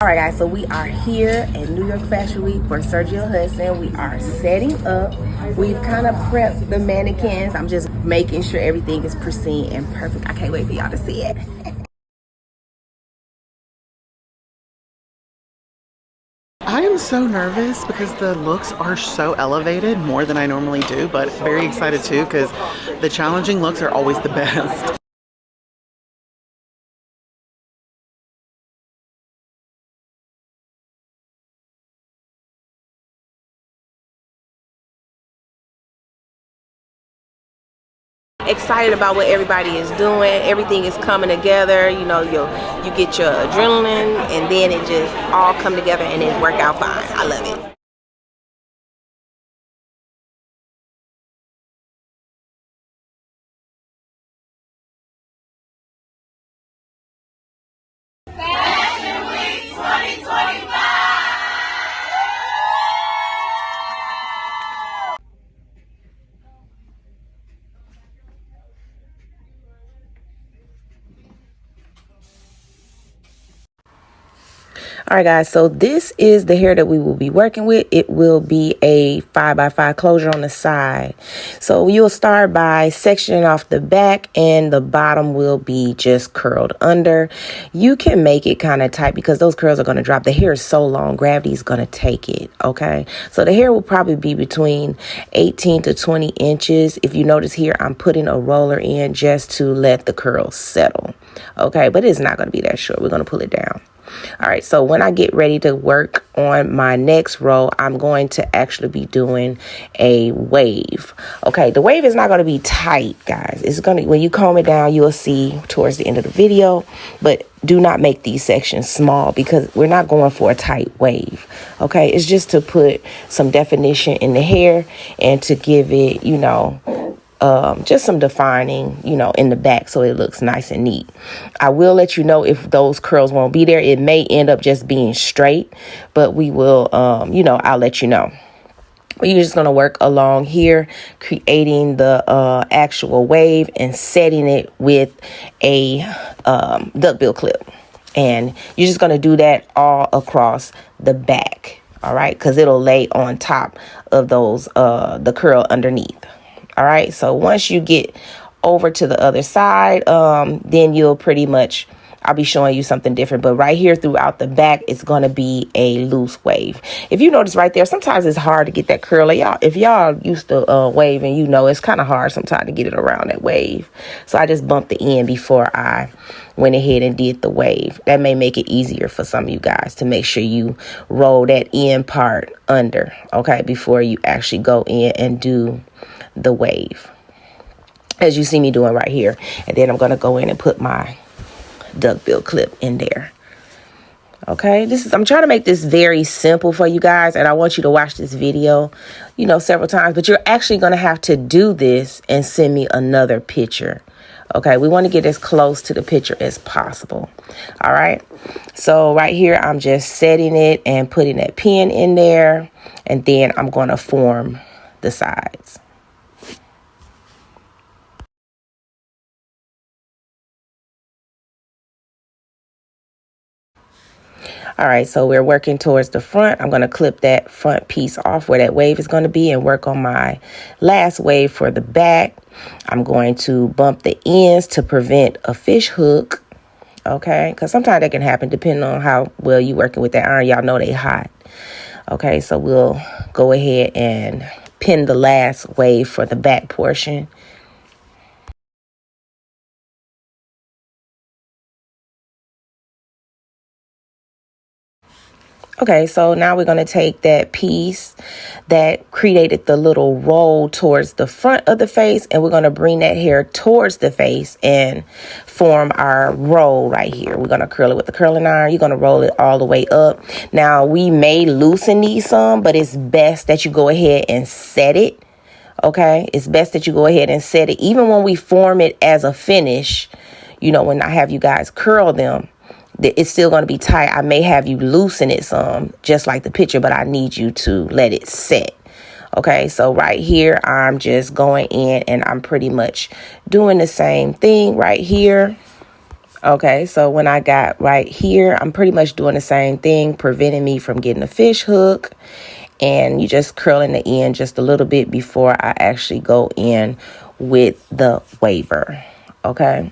Alright guys, so we are here at New York Fashion Week for Sergio Hudson. We are setting up. We've kind of prepped the mannequins. I'm just making sure everything is pristine and perfect. I can't wait for y'all to see it. I am so nervous because the looks are so elevated, more than I normally do, but very excited too because the challenging looks are always the best. Excited about what everybody is doing. Everything is coming together. You know, you get your adrenaline and then it just all come together and it work out fine. I love it. Fashion Week 2025. All right, guys, so this is the hair that we will be working with. It will be a 5x5 closure on the side. So you'll start by sectioning off the back and the bottom will be just curled under. You can make it kind of tight because those curls are going to drop. The hair is so long, gravity is going to take it, okay? So the hair will probably be between 18 to 20 inches. If you notice here, I'm putting a roller in just to let the curls settle, okay? But it's not going to be that short. We're going to pull it down. All right, so when I get ready to work on my next row, I'm going to actually be doing a wave. Okay, the wave is not going to be tight, guys. It's going to, when you comb it down, you'll see towards the end of the video, but do not make these sections small because we're not going for a tight wave. Okay, it's just to put some definition in the hair and to give it, you know, just some defining, you know, in the back so it looks nice and neat. I will let you know if those curls won't be there. It may end up just being straight, but we will, you know, I'll let you know. You're just going to work along here, creating the actual wave and setting it with a duckbill clip. And you're just going to do that all across the back. All right, because it'll lay on top of those, the curl underneath. All right, so once you get over to the other side, then you'll pretty much, I'll be showing you something different. But right here throughout the back, it's going to be a loose wave. If you notice right there, sometimes it's hard to get that curl. If y'all used to wave and you know, it's kind of hard sometimes to get it around that wave. So I just bumped the end before I went ahead and did the wave. That may make it easier for some of you guys to make sure you roll that end part under, okay, before you actually go in and do the wave, as you see me doing right here. And then I'm going to go in and put my duckbill clip in there. Okay, I'm trying to make this very simple for you guys, and I want you to watch this video, you know, several times, but you're actually going to have to do this and send me another picture. Okay, we want to get as close to the picture as possible. All right, so right here, I'm just setting it and putting that pin in there, and then I'm going to form the sides. All right, so we're working towards the front. I'm going to clip that front piece off where that wave is going to be and work on my last wave for the back. I'm going to bump the ends to prevent a fish hook, okay? Because sometimes that can happen depending on how well you're working with that iron. Y'all know they hot. Okay, so we'll go ahead and pin the last wave for the back portion. Okay, so now we're going to take that piece that created the little roll towards the front of the face, and we're going to bring that hair towards the face and form our roll right here. We're going to curl it with the curling iron. You're going to roll it all the way up. Now, we may loosen these some, but it's best that you go ahead and set it. Okay, it's best that you go ahead and set it. Even when we form it as a finish, you know, when I have you guys curl them, it's still going to be tight. I may have you loosen it some, just like the picture, but I need you to let it set. Okay, so right here, I'm just going in and I'm pretty much doing the same thing right here. Okay, so when I got right here, I'm pretty much doing the same thing, preventing me from getting a fish hook. And you just curling the end just a little bit before I actually go in with the waver. Okay.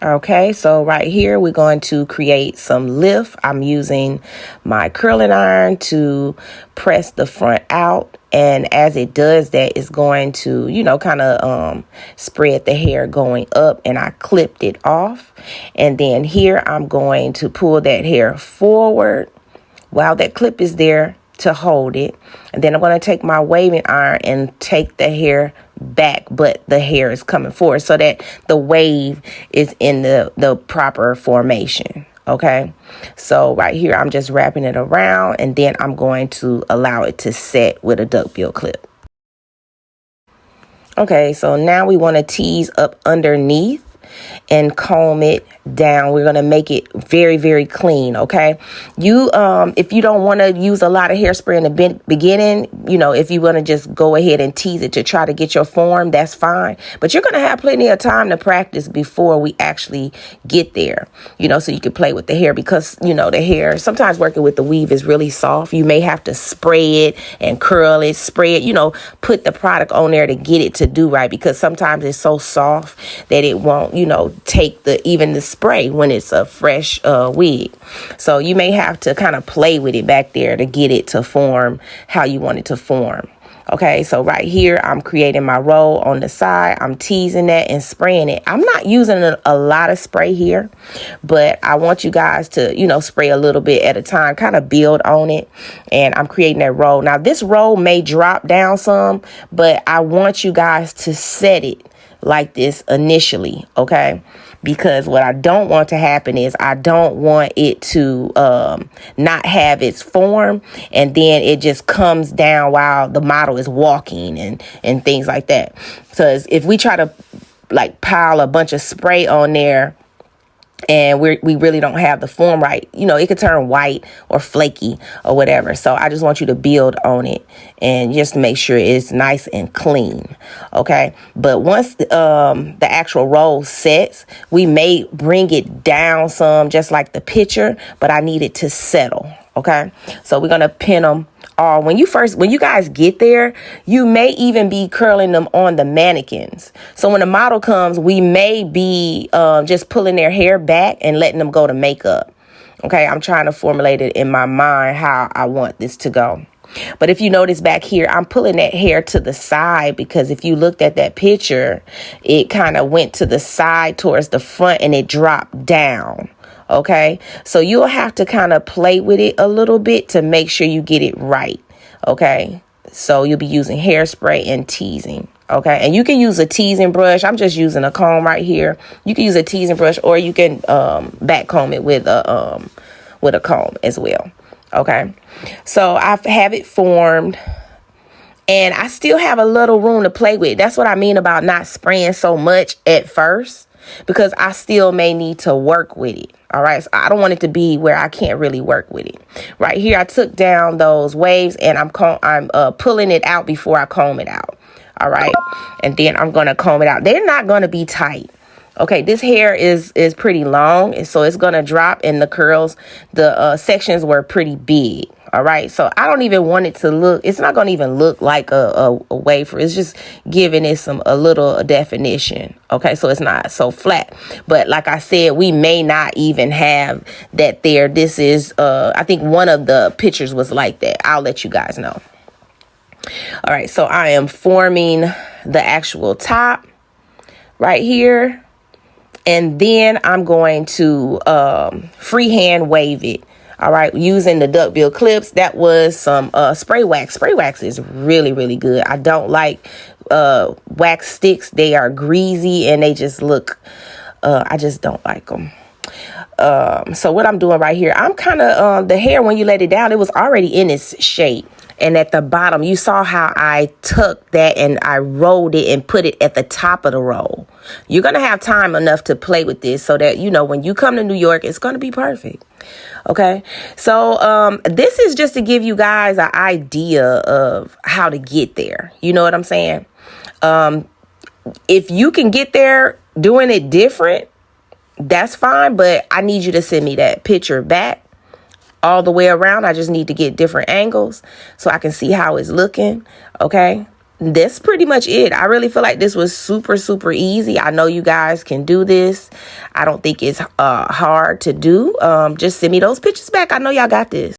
Okay, so right here we're going to create some lift. I'm using my curling iron to press the front out, and as it does that, it's going to, kind of spread the hair going up, and I clipped it off. And then here I'm going to pull that hair forward while that clip is there to hold it. And then I'm going to take my waving iron and take the hair back, but the hair is coming forward so that the wave is in the proper formation. Okay, so right here I'm just wrapping it around, and then I'm going to allow it to set with a duckbill clip. Okay, so now we want to tease up underneath and comb it down. We're going to make it very, very clean. Okay. If you don't want to use a lot of hairspray in the beginning, if you want to just go ahead and tease it to try to get your form, that's fine. But you're going to have plenty of time to practice before we actually get there, so you can play with the hair because, the hair, sometimes working with the weave is really soft. You may have to spray it and curl it, spray it, put the product on there to get it to do right, because sometimes it's so soft that it won't, take even the spray when it's a fresh wig. So you may have to kind of play with it back there to get it to form how you want it to form. Okay, so right here, I'm creating my roll on the side. I'm teasing that and spraying it. I'm not using a lot of spray here, but I want you guys to, spray a little bit at a time, kind of build on it. And I'm creating that roll. Now, this roll may drop down some, but I want you guys to set it like this initially, okay? Because what I don't want to happen is I don't want it to not have its form, and then it just comes down while the model is walking and things like that. So if we try to like pile a bunch of spray on there and we really don't have the form right, it could turn white or flaky or whatever. So I just want you to build on it and just make sure it's nice and clean. Okay. But once the actual roll sets, we may bring it down some, just like the picture, but I need it to settle. Okay. So we're going to pin them all. When you guys get there, you may even be curling them on the mannequins. So when the model comes, we may be just pulling their hair back and letting them go to makeup. Okay. I'm trying to formulate it in my mind how I want this to go. But if you notice back here, I'm pulling that hair to the side because if you looked at that picture, it kind of went to the side towards the front and it dropped down. Okay, so you'll have to kind of play with it a little bit to make sure you get it right. Okay, so you'll be using hairspray and teasing. Okay, and you can use a teasing brush. I'm just using a comb right here. You can use a teasing brush, or you can back comb it with a comb as well. Okay, so I have it formed. And I still have a little room to play with. That's what I mean about not spraying so much at first, because I still may need to work with it. All right. So I don't want it to be where I can't really work with it. Right here, I took down those waves and I'm pulling it out before I comb it out. All right. And then I'm going to comb it out. They're not going to be tight. Okay, this hair is pretty long, and so it's going to drop, and the curls, the sections were pretty big. All right, so I don't even want it to look, it's not going to even look like a wafer. It's just giving it a little definition. Okay, so it's not so flat. But like I said, we may not even have that there. This is, I think one of the pictures was like that. I'll let you guys know. All right, so I am forming the actual top right here. And then I'm going to freehand wave it. All right, using the duckbill clips. That was some spray wax. Spray wax is really, really good. I don't like wax sticks. They are greasy and they just look, I just don't like them. So what I'm doing right here, I'm kind of, the hair, when you let it down, it was already in its shape. And at the bottom, you saw how I took that and I rolled it and put it at the top of the roll. You're going to have time enough to play with this so that, you know, when you come to New York, it's going to be perfect. Okay. So this is just to give you guys an idea of how to get there. You know what I'm saying? If you can get there doing it different, that's fine. But I need you to send me that picture back all the way around. I just need to get different angles so I can see how it's looking. Okay. That's pretty much it. I really feel like this was super, super easy. I know you guys can do this. I don't think it's hard to do. Just send me those pictures back. I know y'all got this.